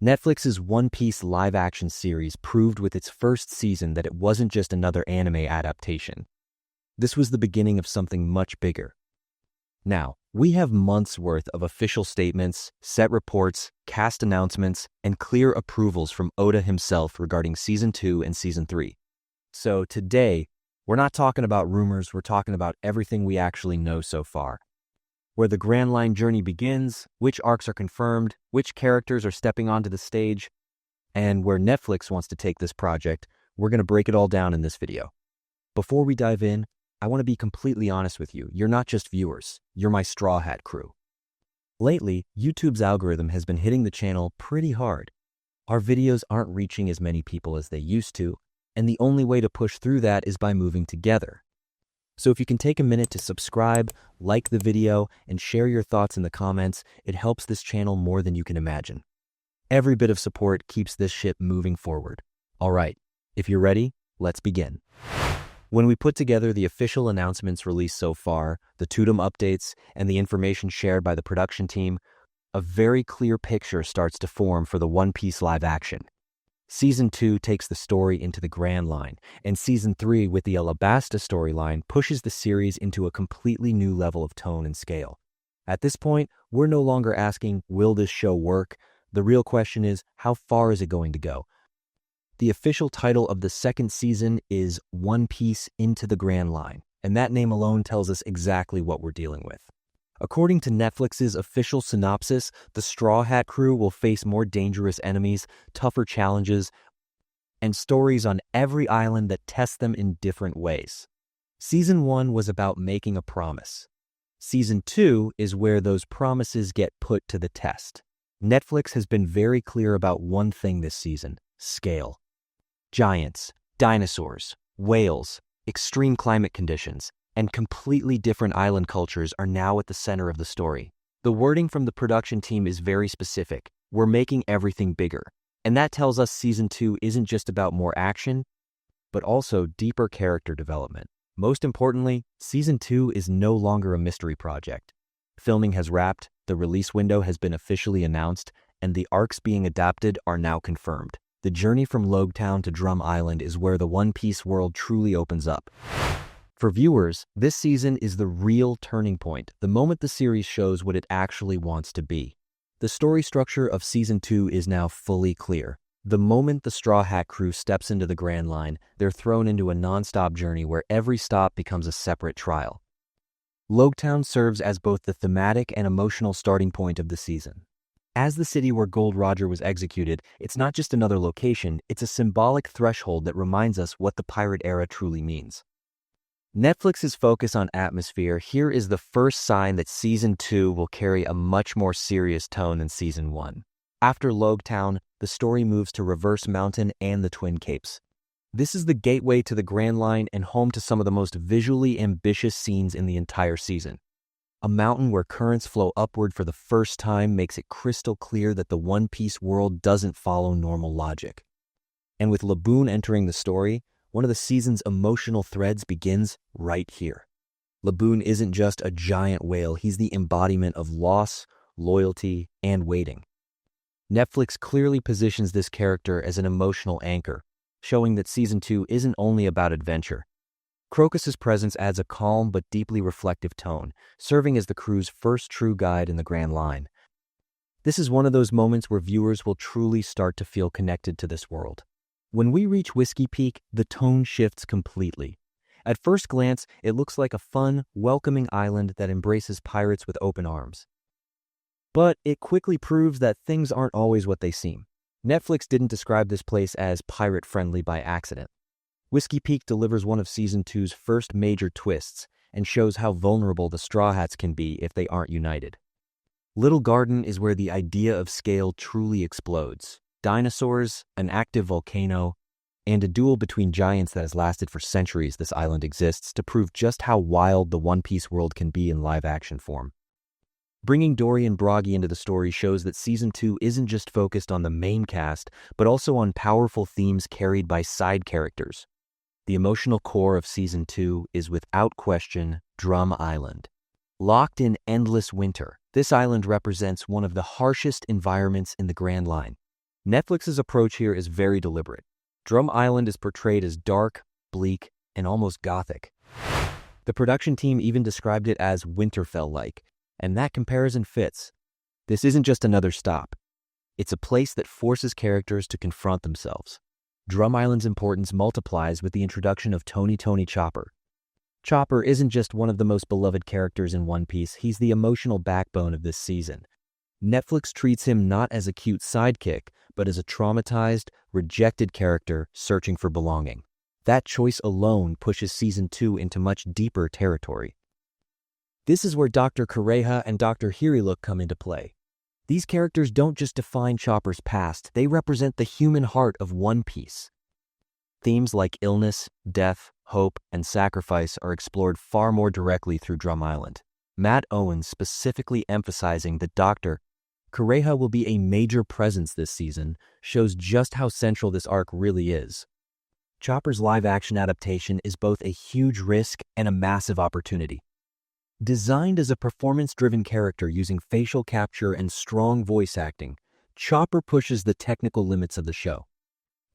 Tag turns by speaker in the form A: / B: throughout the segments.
A: Netflix's One Piece live-action series proved with its first season that it wasn't just another anime adaptation. This was the beginning of something much bigger. Now, we have months' worth of official statements, set reports, cast announcements, and clear approvals from Oda himself regarding Season 2 and Season 3. So today, we're not talking about rumors, we're talking about everything we actually know so far. Where the Grand Line journey begins, which arcs are confirmed, which characters are stepping onto the stage, and where Netflix wants to take this project, we're going to break it all down in this video. Before we dive in, I want to be completely honest with you. You're not just viewers, you're my Straw Hat crew. Lately, YouTube's algorithm has been hitting the channel pretty hard. Our videos aren't reaching as many people as they used to, and the only way to push through that is by moving together. So if you can take a minute to subscribe, like the video, and share your thoughts in the comments, it helps this channel more than you can imagine. Every bit of support keeps this ship moving forward. All right, if you're ready, let's begin. When we put together the official announcements released so far, the Totem updates, and the information shared by the production team, a very clear picture starts to form for the One Piece live action. Season 2 takes the story into the Grand Line, and Season 3 with the Alabasta storyline pushes the series into a completely new level of tone and scale. At this point, we're no longer asking, will this show work? The real question is, how far is it going to go? The official title of the second season is One Piece Into the Grand Line, and that name alone tells us exactly what we're dealing with. According to Netflix's official synopsis, the Straw Hat crew will face more dangerous enemies, tougher challenges, and stories on every island that test them in different ways. Season 1 was about making a promise. Season 2 is where those promises get put to the test. Netflix has been very clear about one thing this season: scale. Giants, dinosaurs, whales, extreme climate conditions, and completely different island cultures are now at the center of the story. The wording from the production team is very specific. We're making everything bigger. And that tells us Season 2 isn't just about more action, but also deeper character development. Most importantly, Season 2 is no longer a mystery project. Filming has wrapped, the release window has been officially announced, and the arcs being adapted are now confirmed. The journey from Logtown to Drum Island is where the One Piece world truly opens up. For viewers, this season is the real turning point, the moment the series shows what it actually wants to be. The story structure of Season 2 is now fully clear. The moment the Straw Hat crew steps into the Grand Line, they're thrown into a non-stop journey where every stop becomes a separate trial. Logtown serves as both the thematic and emotional starting point of the season. As the city where Gold Roger was executed, it's not just another location, it's a symbolic threshold that reminds us what the pirate era truly means. Netflix's focus on atmosphere here is the first sign that Season 2 will carry a much more serious tone than Season 1. After Logtown, the story moves to Reverse Mountain and the Twin Capes. This is the gateway to the Grand Line and home to some of the most visually ambitious scenes in the entire season. A mountain where currents flow upward for the first time makes it crystal clear that the One Piece world doesn't follow normal logic. And with Laboon entering the story, one of the season's emotional threads begins right here. Laboon isn't just a giant whale, he's the embodiment of loss, loyalty, and waiting. Netflix clearly positions this character as an emotional anchor, showing that Season 2 isn't only about adventure. Crocus's presence adds a calm but deeply reflective tone, serving as the crew's first true guide in the Grand Line. This is one of those moments where viewers will truly start to feel connected to this world. When we reach Whiskey Peak, the tone shifts completely. At first glance, it looks like a fun, welcoming island that embraces pirates with open arms. But it quickly proves that things aren't always what they seem. Netflix didn't describe this place as pirate-friendly by accident. Whiskey Peak delivers one of Season 2's first major twists and shows how vulnerable the Straw Hats can be if they aren't united. Little Garden is where the idea of scale truly explodes. Dinosaurs, an active volcano, and a duel between giants that has lasted for centuries. This island exists to prove just how wild the One Piece world can be in live-action form. Bringing Dory and Broggy into the story shows that Season 2 isn't just focused on the main cast, but also on powerful themes carried by side characters. The emotional core of Season 2 is without question Drum Island. Locked in endless winter, this island represents one of the harshest environments in the Grand Line. Netflix's approach here is very deliberate. Drum Island is portrayed as dark, bleak, and almost gothic. The production team even described it as Winterfell-like, and that comparison fits. This isn't just another stop. It's a place that forces characters to confront themselves. Drum Island's importance multiplies with the introduction of Tony Chopper. Chopper isn't just one of the most beloved characters in One Piece, he's the emotional backbone of this season. Netflix treats him not as a cute sidekick, but as a traumatized, rejected character searching for belonging. That choice alone pushes Season 2 into much deeper territory. This is where Dr. Kureha and Dr. Hiriluk come into play. These characters don't just define Chopper's past, they represent the human heart of One Piece. Themes like illness, death, hope, and sacrifice are explored far more directly through Drum Island. Matt Owens specifically emphasizing that Dr. Kureha will be a major presence this season shows just how central this arc really is. Chopper's live-action adaptation is both a huge risk and a massive opportunity. Designed as a performance-driven character using facial capture and strong voice acting, Chopper pushes the technical limits of the show.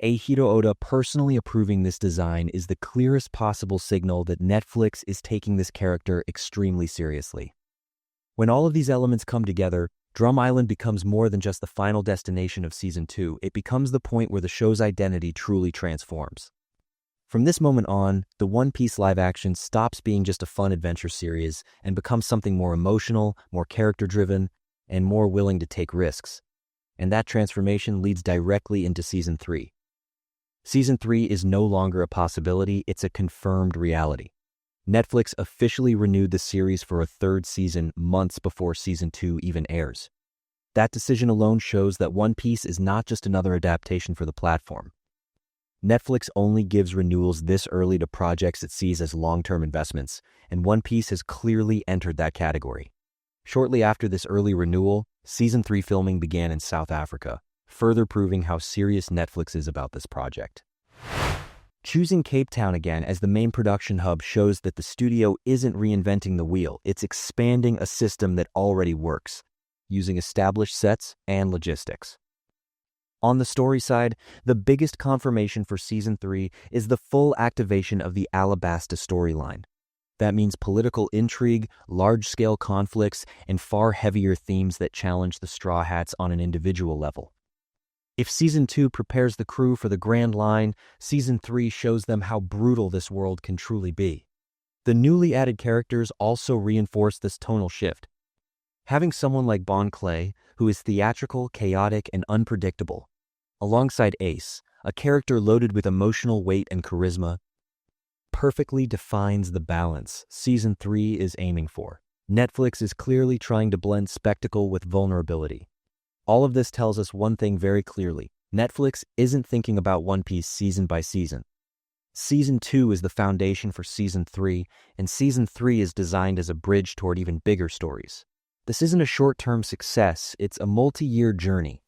A: Eiichiro Oda personally approving this design is the clearest possible signal that Netflix is taking this character extremely seriously. When all of these elements come together, Drum Island becomes more than just the final destination of Season 2, it becomes the point where the show's identity truly transforms. From this moment on, the One Piece live-action stops being just a fun adventure series and becomes something more emotional, more character-driven, and more willing to take risks. And that transformation leads directly into Season 3. Season 3 is no longer a possibility, it's a confirmed reality. Netflix officially renewed the series for a third season months before Season 2 even airs. That decision alone shows that One Piece is not just another adaptation for the platform. Netflix only gives renewals this early to projects it sees as long-term investments, and One Piece has clearly entered that category. Shortly after this early renewal, Season 3 filming began in South Africa, further proving how serious Netflix is about this project. Choosing Cape Town again as the main production hub shows that the studio isn't reinventing the wheel, it's expanding a system that already works, using established sets and logistics. On the story side, the biggest confirmation for Season 3 is the full activation of the Alabasta storyline. That means political intrigue, large-scale conflicts, and far heavier themes that challenge the Straw Hats on an individual level. If Season 2 prepares the crew for the Grand Line, Season 3 shows them how brutal this world can truly be. The newly added characters also reinforce this tonal shift. Having someone like Bon Clay, who is theatrical, chaotic, and unpredictable, alongside Ace, a character loaded with emotional weight and charisma, perfectly defines the balance Season 3 is aiming for. Netflix is clearly trying to blend spectacle with vulnerability. All of this tells us one thing very clearly. Netflix isn't thinking about One Piece season by season. Season 2 is the foundation for Season 3, and Season 3 is designed as a bridge toward even bigger stories. This isn't a short-term success, it's a multi-year journey.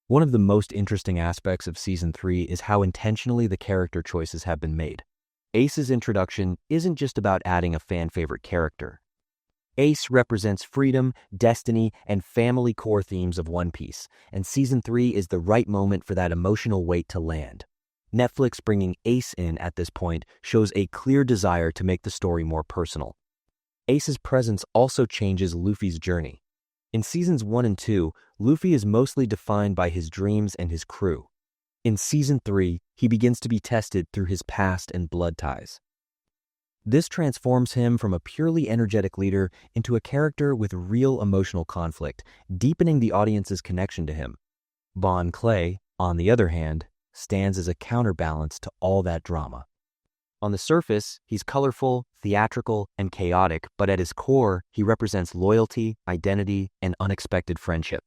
A: One of the most interesting aspects of Season 3 is how intentionally the character choices have been made. Ace's introduction isn't just about adding a fan-favorite character. Ace represents freedom, destiny, and family core themes of One Piece, and Season 3 is the right moment for that emotional weight to land. Netflix bringing Ace in at this point shows a clear desire to make the story more personal. Ace's presence also changes Luffy's journey. In Seasons 1 and 2, Luffy is mostly defined by his dreams and his crew. In Season 3, he begins to be tested through his past and blood ties. This transforms him from a purely energetic leader into a character with real emotional conflict, deepening the audience's connection to him. Bon Clay, on the other hand, stands as a counterbalance to all that drama. On the surface, he's colorful, theatrical, and chaotic, but at his core, he represents loyalty, identity, and unexpected friendship.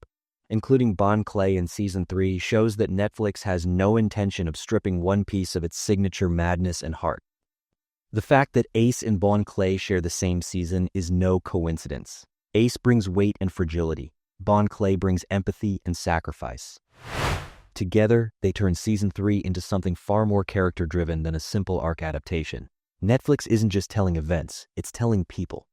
A: Including Bon Clay in Season 3 shows that Netflix has no intention of stripping One Piece of its signature madness and heart. The fact that Ace and Bon Clay share the same season is no coincidence. Ace brings weight and fragility. Bon Clay brings empathy and sacrifice. Together, they turn Season 3 into something far more character-driven than a simple arc adaptation. Netflix isn't just telling events, it's telling people.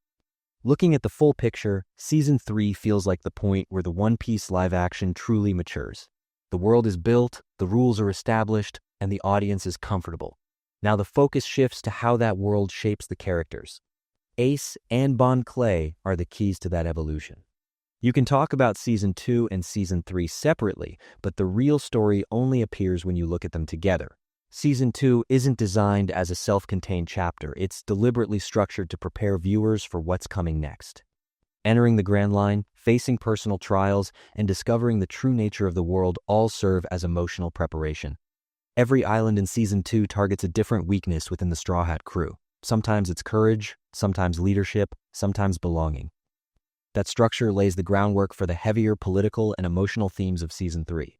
A: Looking at the full picture, Season 3 feels like the point where the One Piece live-action truly matures. The world is built, the rules are established, and the audience is comfortable. Now the focus shifts to how that world shapes the characters. Ace and Bon Clay are the keys to that evolution. You can talk about Season 2 and Season 3 separately, but the real story only appears when you look at them together. Season 2 isn't designed as a self-contained chapter. It's deliberately structured to prepare viewers for what's coming next. Entering the Grand Line, facing personal trials, and discovering the true nature of the world all serve as emotional preparation. Every island in Season 2 targets a different weakness within the Straw Hat crew. Sometimes it's courage, sometimes leadership, sometimes belonging. That structure lays the groundwork for the heavier political and emotional themes of Season 3.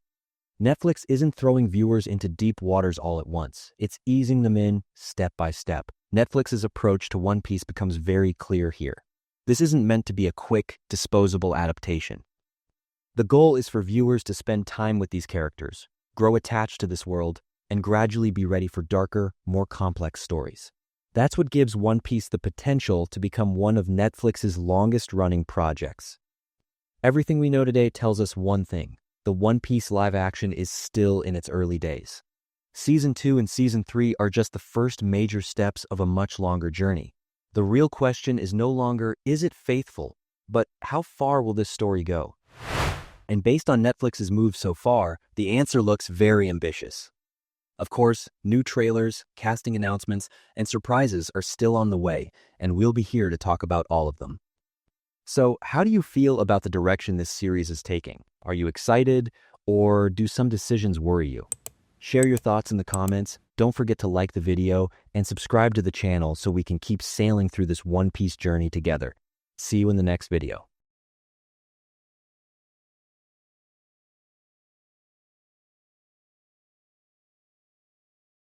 A: Netflix isn't throwing viewers into deep waters all at once. It's easing them in step by step. Netflix's approach to One Piece becomes very clear here. This isn't meant to be a quick, disposable adaptation. The goal is for viewers to spend time with these characters, grow attached to this world, and gradually be ready for darker, more complex stories. That's what gives One Piece the potential to become one of Netflix's longest-running projects. Everything we know today tells us one thing: the One Piece live action is still in its early days. Season 2 and Season 3 are just the first major steps of a much longer journey. The real question is no longer, is it faithful, but how far will this story go? And based on Netflix's moves so far, the answer looks very ambitious. Of course, new trailers, casting announcements, and surprises are still on the way, and we'll be here to talk about all of them. So, how do you feel about the direction this series is taking? Are you excited, or do some decisions worry you? Share your thoughts in the comments. Don't forget to like the video and subscribe to the channel so we can keep sailing through this One Piece journey together. See you in the next video.